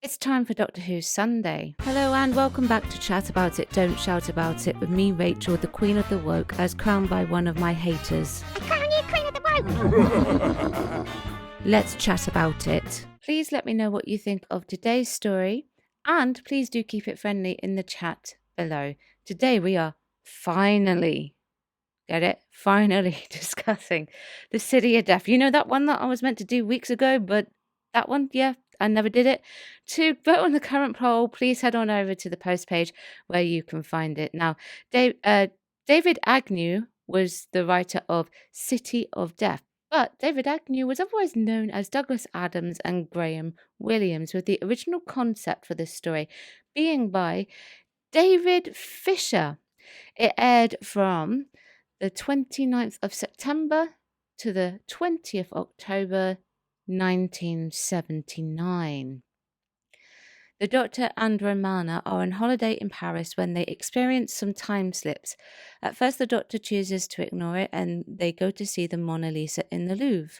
It's time for Doctor Who Sunday. Hello and welcome back to Chat About It, Don't Shout About It with me, Rachel, the Queen of the Woke, as crowned by one of my haters. Crown you Queen of the Woke! Let's chat about it. Please let me know what you think of today's story, and please do keep it friendly in the chat below. Today we are finally, get it? Finally discussing the City of Death. You know that one that I was meant to do weeks ago, but that one, yeah, I never did it. To vote on the current poll, please head on over to the post page where you can find it. Now, David Agnew was the writer of City of Death, but David Agnew was otherwise known as Douglas Adams and Graham Williams, with the original concept for this story being by David Fisher. It aired from the 29th of September to the 20th of October 1979. The Doctor and Romana are on holiday in Paris when they experience some time slips. At first, the Doctor chooses to ignore it and they go to see the Mona Lisa in the Louvre.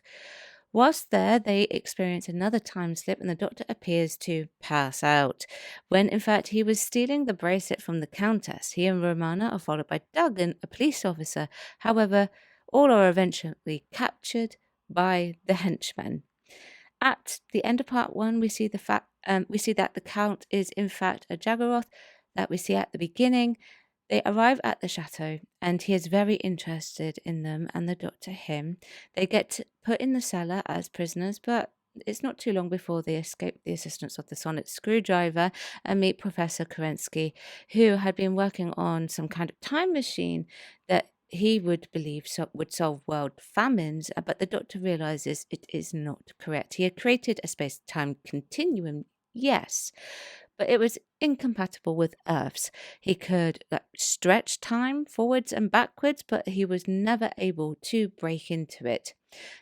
Whilst there, they experience another time slip and the Doctor appears to pass out, when in fact he was stealing the bracelet from the Countess. He and Romana are followed by Duggan, a police officer. However, all are eventually captured by the henchmen. At the end of part one, we see that the Count is in fact a Jaggeroth that we see at the beginning. They arrive at the chateau, and he is very interested in them and the Doctor him. They get put in the cellar as prisoners, but it's not too long before they escape the assistance of the sonic screwdriver and meet Professor Kerensky, who had been working on some kind of time machine that he would believe would solve world famines, but the Doctor realizes it is not correct. He had created a space-time continuum, yes, but it was incompatible with Earth's. He could stretch time forwards and backwards, but he was never able to break into it.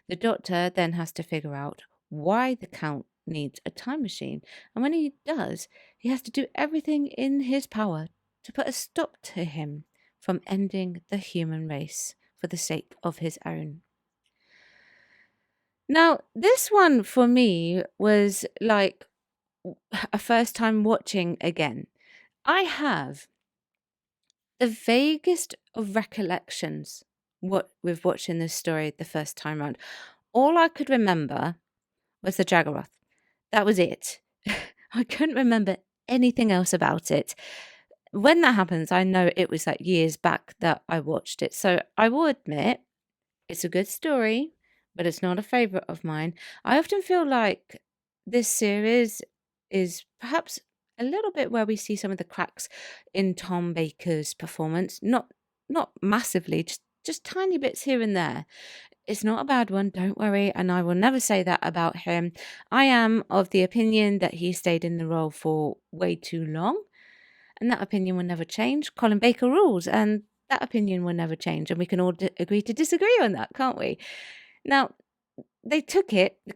The Doctor then has to figure out why the Count needs a time machine, and when he does, he has to do everything in his power to put a stop to him from ending the human race for the sake of his own. Now, this one for me was like a first time watching again. I have the vaguest of recollections with watching this story the first time round. All I could remember was the Jaggeroth. That was it. I couldn't remember anything else about it. When that happens, I know it was like years back that I watched it. So I will admit it's a good story, but it's not a favorite of mine. I often feel like this series is perhaps a little bit where we see some of the cracks in Tom Baker's performance. Not massively, just tiny bits here and there. It's not a bad one, don't worry, and I will never say that about him. I am of the opinion that he stayed in the role for way too long, and that opinion will never change. Colin Baker rules, and that opinion will never change, and we can all agree to disagree on that, can't we? Now, the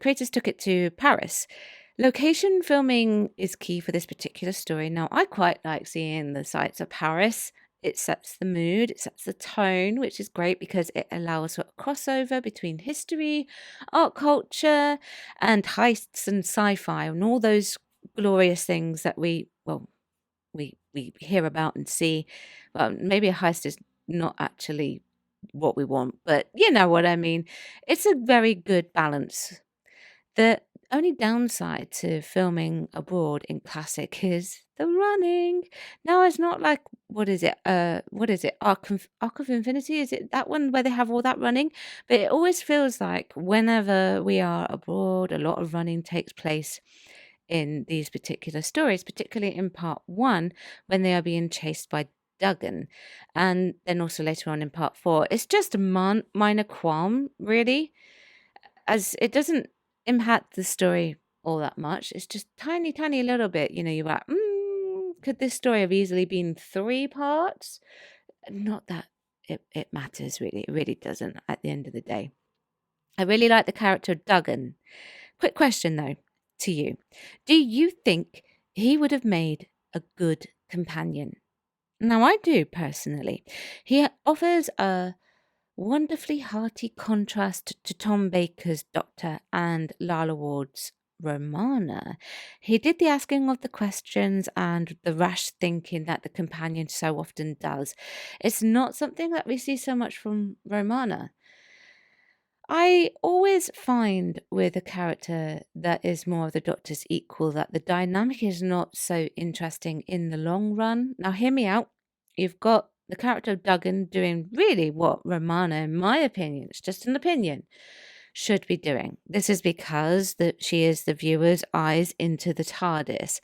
creators took it to Paris. Location filming is key for this particular story. Now, I quite like seeing the sights of Paris. It sets the mood, it sets the tone, which is great because it allows for a crossover between history, art culture, and heists and sci-fi and all those glorious things that we hear about and see. Well, maybe a heist is not actually what we want, but you know what I mean. It's a very good balance. The only downside to filming abroad in classic is the running. Now it's not like what is it? Arc of Infinity? Is it that one where they have all that running? But it always feels like whenever we are abroad, a lot of running takes place in these particular stories, particularly in part one when they are being chased by Duggan, and then also later on in part four. It's just a minor qualm, really, as it doesn't impact the story all that much. It's just tiny little bit. You know, you're like, could this story have easily been 3 parts? Not that it matters, really. It really doesn't at the end of the day. I really like the character of Duggan. Quick question, though, to you. Do you think he would have made a good companion? Now, I do, personally. He offers a wonderfully hearty contrast to Tom Baker's Doctor and Lalla Ward's Romana. He did the asking of the questions and the rash thinking that the companion so often does. It's not something that we see so much from Romana. I always find with a character that is more of the Doctor's equal that the dynamic is not so interesting in the long run. Now, hear me out. You've got the character of Duggan doing really what Romana, in my opinion, it's just an opinion, should be doing. This is because that she is the viewer's eyes into the TARDIS.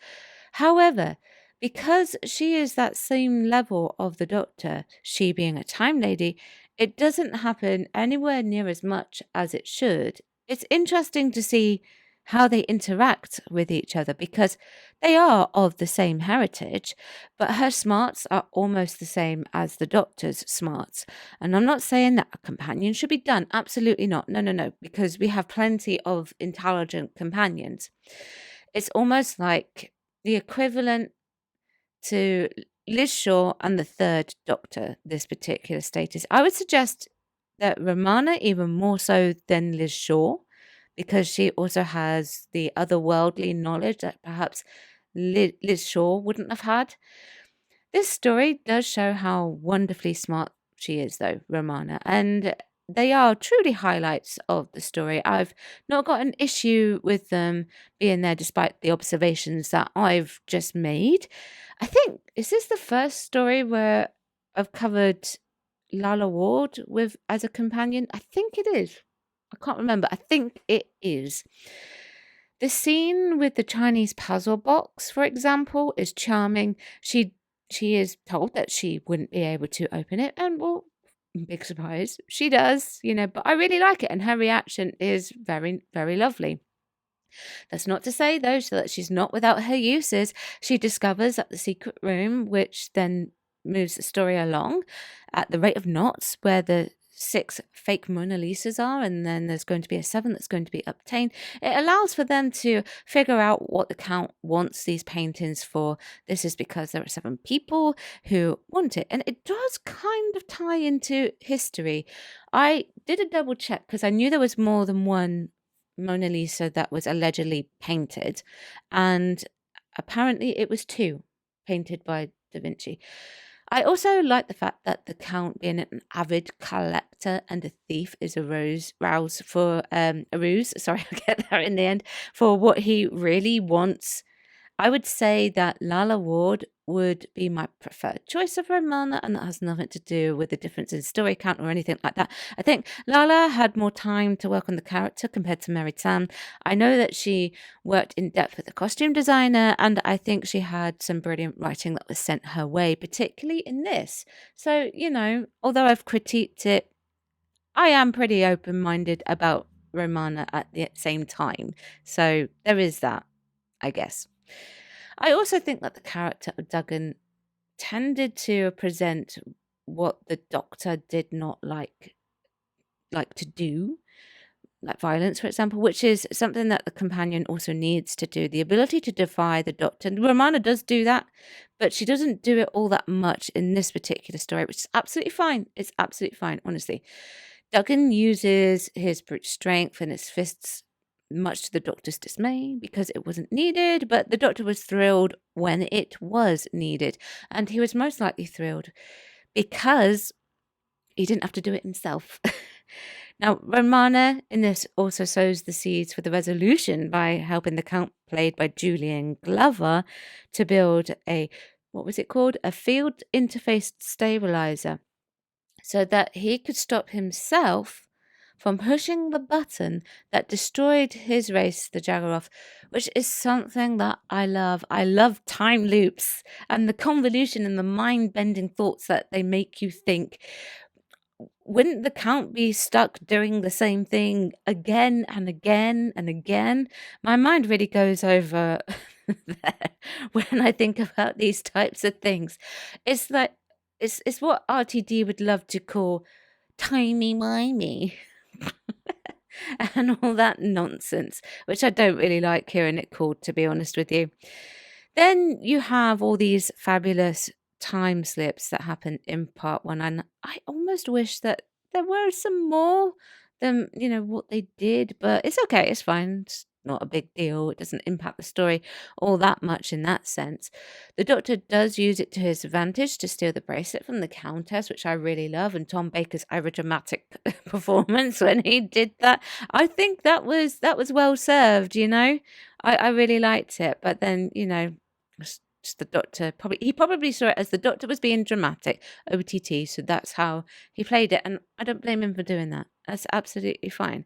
However, because she is that same level of the Doctor, she being a time lady, it doesn't happen anywhere near as much as it should. It's interesting to see how they interact with each other because they are of the same heritage, but her smarts are almost the same as the Doctor's smarts. And I'm not saying that a companion should be done. Absolutely not. No, no, no, because we have plenty of intelligent companions. It's almost like the equivalent to Liz Shaw and the third Doctor, this particular status. I would suggest that Romana even more so than Liz Shaw, because she also has the otherworldly knowledge that perhaps Liz Shaw wouldn't have had. This story does show how wonderfully smart she is, though, Romana, and they are truly highlights of the story. I've not got an issue with them being there despite the observations that I've just made. I think, is this the first story where I've covered Lalla Ward with as a companion? I think it is. I can't remember. I think it is. The scene with the Chinese puzzle box, for example, is charming. She is told that she wouldn't be able to open it, and well, big surprise, she does, but I really like it, and her reaction is very, very lovely. That's not to say, though, that she's not without her uses. She discovers that the secret room, which then moves the story along at the rate of knots, where the 6 fake Mona Lisas are, and then there's going to be a 7 that's going to be obtained. It allows for them to figure out what the Count wants these paintings for. This is because there are 7 people who want it, and it does kind of tie into history. I did a double check because I knew there was more than one Mona Lisa that was allegedly painted, and apparently it was 2 painted by Da Vinci. I also like the fact that the Count, being an avid collector and a thief, is a ruse for Sorry, I'll get there in the end. For what he really wants. I would say that Lalla Ward would be my preferred choice of Romana, and that has nothing to do with the difference in story count or anything like that. I think Lalla had more time to work on the character compared to Mary Tam. I know that she worked in depth with the costume designer, and I think she had some brilliant writing that was sent her way, particularly in this. So, although I've critiqued it, I am pretty open minded about Romana at the same time. So there is that, I guess. I also think that the character of Duggan tended to present what the Doctor did not like to do, like violence, for example, which is something that the companion also needs to do. The ability to defy the Doctor. Romana does do that, but she doesn't do it all that much in this particular story, which is absolutely fine. It's absolutely fine, honestly. Duggan uses his brute strength and his fists, much to the Doctor's dismay, because it wasn't needed, but the Doctor was thrilled when it was needed, and he was most likely thrilled because he didn't have to do it himself. Now, Romana in this also sows the seeds for the resolution by helping the Count, played by Julian Glover, to build what was it called? A field interface stabilizer, so that he could stop himself from pushing the button that destroyed his race, the Jaggeroth, which is something that I love. I love time loops and the convolution and the mind-bending thoughts that they make you think. Wouldn't the Count be stuck doing the same thing again and again and again? My mind really goes over there when I think about these types of things. It's like it's what RTD would love to call timey-wimey. And all that nonsense, which I don't really like hearing it called, to be honest with you. Then you have all these fabulous time slips that happen in part 1, and I almost wish that there were some more than what they did, but it's okay, it's fine. not a big deal. It doesn't impact the story all that much in that sense. The Doctor does use it to his advantage to steal the bracelet from the Countess, which I really love, and Tom Baker's overdramatic performance when he did that. I think that was well served, you know. I really liked it, but then, you know, just the Doctor probably saw it as the Doctor was being dramatic, OTT, so that's how he played it, and I don't blame him for doing that. That's absolutely fine.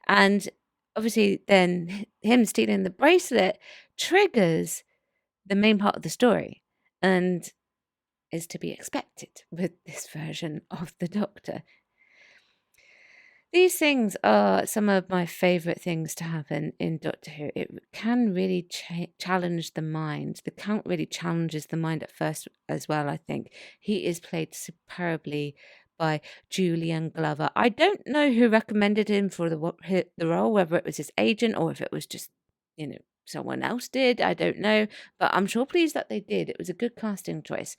And obviously then him stealing the bracelet triggers the main part of the story, and is to be expected with this version of the Doctor. These things are some of my favourite things to happen in Doctor Who. It can really challenge the mind. The Count really challenges the mind at first as well, I think. He is played superbly by Julian Glover. I don't know who recommended him for the role, whether it was his agent or if it was just, you know, someone else did. I don't know, but I'm sure pleased that they did. It was a good casting choice.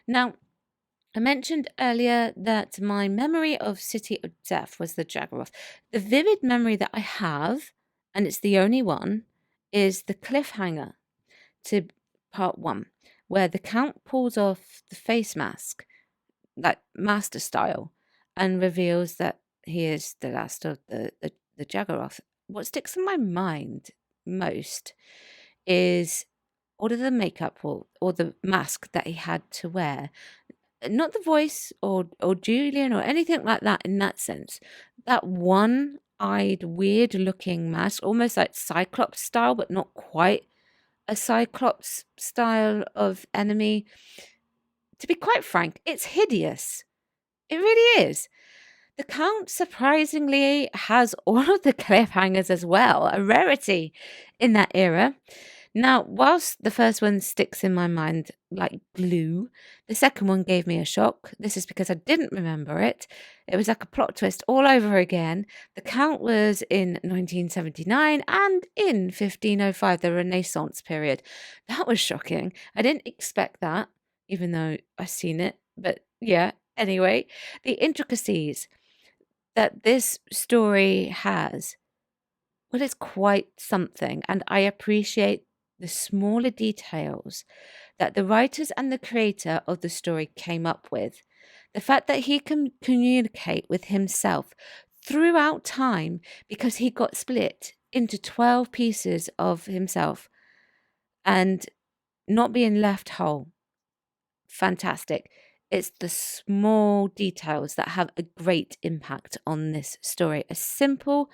Now, I mentioned earlier that my memory of City of Death was the Jaggeroth. The vivid memory that I have, and it's the only one, is the cliffhanger to part 1, where the Count pulls off the face mask, like master style, and reveals that he is the last of the Jaggeroth. What sticks in my mind most is all of the makeup or the mask that he had to wear. Not the voice or Julian or anything like that in that sense. That one-eyed, weird-looking mask, almost like Cyclops style, but not quite a Cyclops style of enemy. To be quite frank, it's hideous. It really is. The Count surprisingly has all of the cliffhangers as well, a rarity in that era. Now, whilst the first one sticks in my mind like glue, the second one gave me a shock. This is because I didn't remember it. It was like a plot twist all over again. The Count was in 1979 and in 1505, the Renaissance period. That was shocking. I didn't expect that, even though I've seen it. But yeah, anyway, the intricacies that this story has, well, it's quite something, and I appreciate the smaller details that the writers and the creator of the story came up with. The fact that he can communicate with himself throughout time because he got split into 12 pieces of himself and not being left whole. Fantastic. It's the small details that have a great impact on this story. A simple,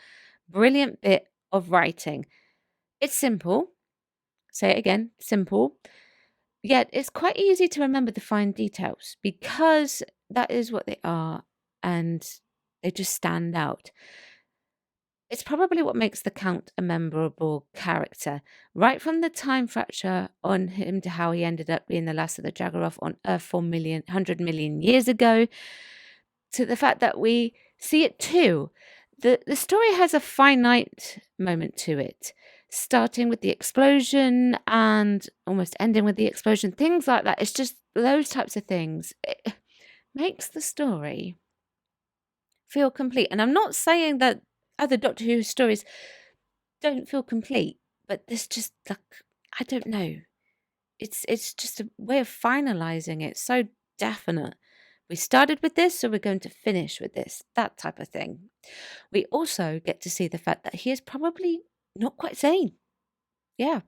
brilliant bit of writing. It's simple. Say it again, simple. Yet it's quite easy to remember the fine details because that is what they are and they just stand out. It's probably what makes the Count a memorable character, right from the time fracture on him to how he ended up being the last of the Jaggeroth on Earth 100 million years ago, to the fact that we see it too. The story has a finite moment to it, starting with the explosion and almost ending with the explosion, things like that. It's just those types of things. It makes the story feel complete. And I'm not saying that other Doctor Who stories don't feel complete, but this just, like, I don't know. It's just a way of finalizing it. So definite. We started with this, so we're going to finish with this. That type of thing. We also get to see the fact that he is probably not quite sane. Yeah.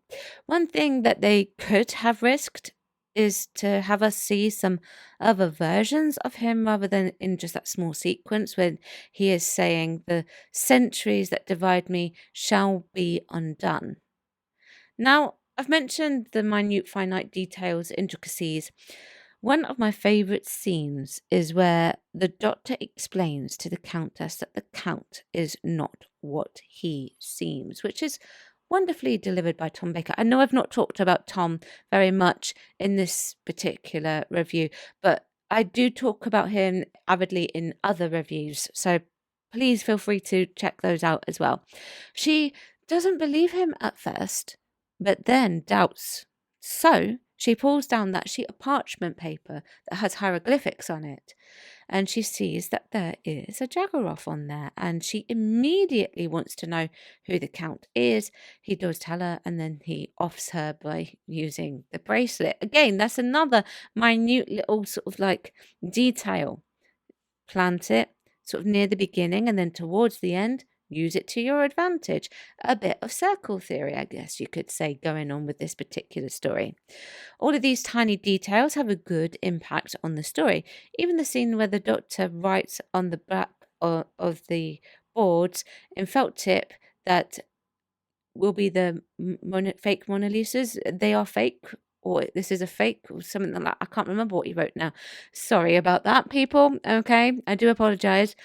One thing that they could have risked is to have us see some other versions of him rather than in just that small sequence when he is saying the centuries that divide me shall be undone. Now, I've mentioned the minute finite details, intricacies. One of my favourite scenes is where the Doctor explains to the Countess that the Count is not what he seems, which is wonderfully delivered by Tom Baker. I know I've not talked about Tom very much in this particular review, but I do talk about him avidly in other reviews, so please feel free to check those out as well. She doesn't believe him at first, but then doubts. So she pulls down that sheet of parchment paper that has hieroglyphics on it and she sees that there is a Jaggeroth on there, and she immediately wants to know who the Count is. He does tell her, and then he offs her by using the bracelet. Again, that's another minute little sort of like detail. Plant it sort of near the beginning, and then towards the end, use it to your advantage. A bit of circle theory, I guess you could say, going on with this particular story. All of these tiny details have a good impact on the story. Even the scene where the Doctor writes on the back of the boards in felt tip that will be the fake Mona Lisas. They are fake, or this is a fake, or something like that. I can't remember what he wrote now. Sorry about that, people. Okay, I do apologize.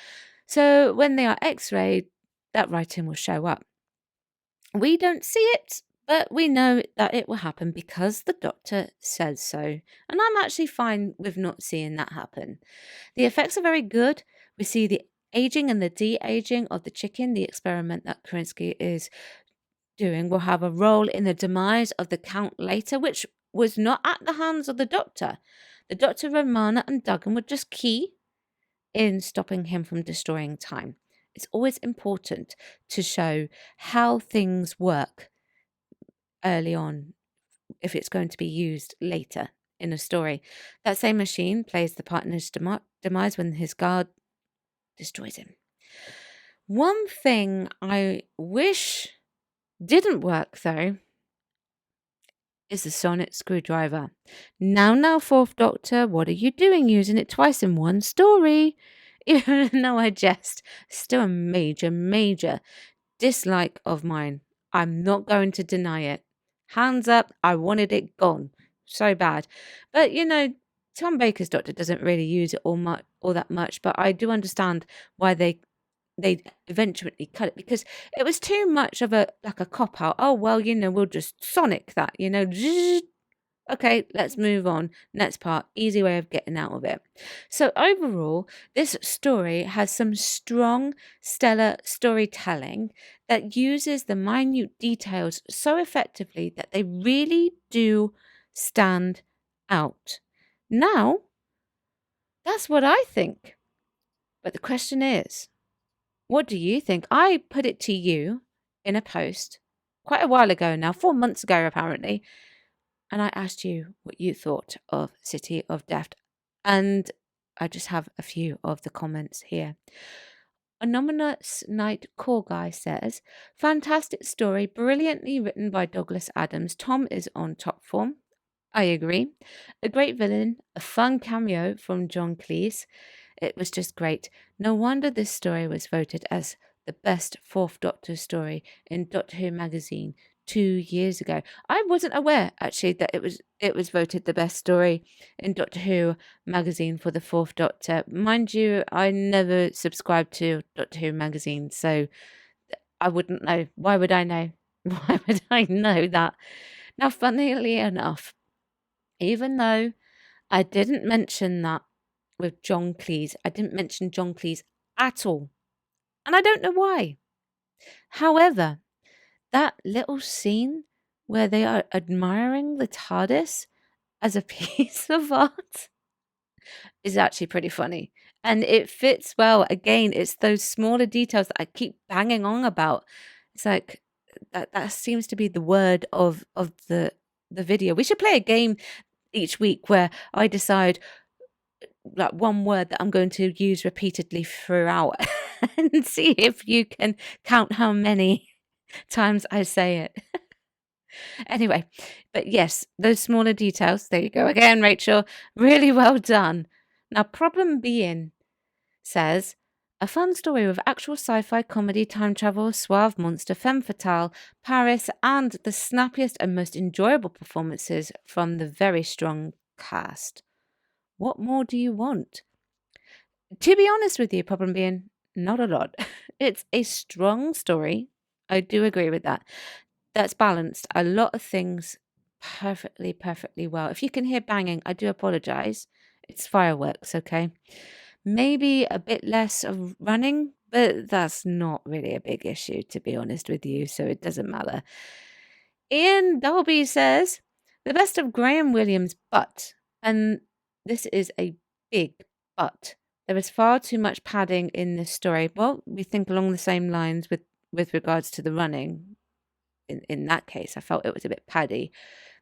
So when they are X-rayed, that writing will show up. We don't see it, but we know that it will happen because the Doctor says so. And I'm actually fine with not seeing that happen. The effects are very good. We see the aging and the de-aging of the chicken. The experiment that Kerensky is doing will have a role in the demise of the Count later, which was not at the hands of the Doctor. The Doctor, Romana, and Duggan were just key in stopping him from destroying time. It's always important to show how things work early on if it's going to be used later in a story. That same machine plays the partner's demise when his guard destroys him. One thing I wish didn't work, though, is the sonic screwdriver. Now, Fourth Doctor, what are you doing using it twice in one story? Even though I jest, still a major dislike of mine. I'm not going to deny it. Hands up, I wanted it gone. So bad. But, Tom Baker's Doctor doesn't really use it all that much, but I do understand why they eventually cut it, because it was too much of a cop out. Oh, well, we'll just sonic that, Okay, let's move on. Next part, easy way of getting out of it. So overall, this story has some strong, stellar storytelling that uses the minute details so effectively that they really do stand out. Now, that's what I think. But the question is, what do you think? I put it to you in a post quite a while ago now, 4 months ago apparently, and I asked you what you thought of City of Death. And I just have a few of the comments here. Anonymous Night Call Guy says, fantastic story, brilliantly written by Douglas Adams. Tom is on top form. I agree. A great villain, a fun cameo from John Cleese. It was just great. No wonder this story was voted as the best Fourth Doctor story in Doctor Who magazine 2 years ago. I wasn't aware actually that it was voted the best story in Doctor Who magazine for the Fourth Doctor. Mind you, I never subscribed to Doctor Who magazine, so I wouldn't know. Why would I know? Why would I know that? Now, funnily enough, even though I didn't mention that with John Cleese, I didn't mention John Cleese at all. And I don't know why. However, that little scene where they are admiring the TARDIS as a piece of art is actually pretty funny. And it fits well. Again, it's those smaller details that I keep banging on about. It's like that seems to be the word of the video. We should play a game each week where I decide like one word that I'm going to use repeatedly throughout and see if you can count how many times I say it. Anyway, but yes, those smaller details. There you go again, Rachel. Really well done. Now, Problem Being says, a fun story with actual sci-fi comedy, time travel, suave monster, femme fatale, Paris, and the snappiest and most enjoyable performances from the very strong cast. What more do you want? To be honest with you, Problem Being, not a lot. It's a strong story. I do agree with that. That's balanced a lot of things perfectly well. If you can hear banging, I do apologize. It's fireworks, okay? Maybe a bit less of running, but that's not really a big issue, to be honest with you, so it doesn't matter. Ian Dolby says, the best of Graham Williams, but, and this is a big but, There was far too much padding in this story. Well, we think along the same lines with regards to the running. In that case, I felt it was a bit paddy.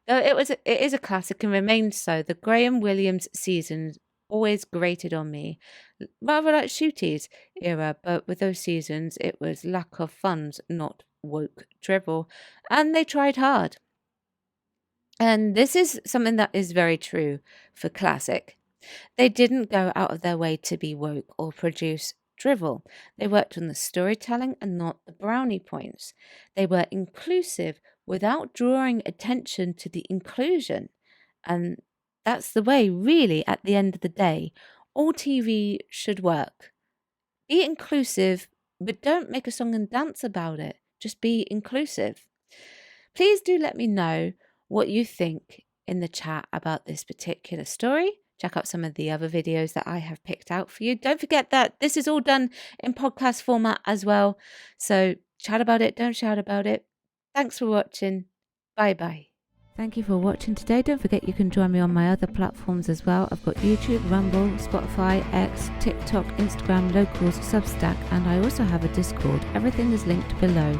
Though it is a classic and remains so. The Graham Williams seasons always grated on me, rather like Shooty's era, but with those seasons it was lack of funds, not woke drivel, and they tried hard. And this is something that is very true for classic. They didn't go out of their way to be woke or produce drivel. They worked on the storytelling and not the brownie points. They were inclusive without drawing attention to the inclusion. And that's the way, really, at the end of the day, all TV should work. Be inclusive, but don't make a song and dance about it. Just be inclusive. Please do let me know what you think in the chat about this particular story. Check out some of the other videos that I have picked out for you. Don't forget that this is all done in podcast format as well. So chat about it, don't shout about it. Thanks for watching. Bye-bye. Thank you for watching today. Don't forget you can join me on my other platforms as well. I've got YouTube, Rumble, Spotify, X, TikTok, Instagram, Locals, Substack, and I also have a Discord. Everything is linked below.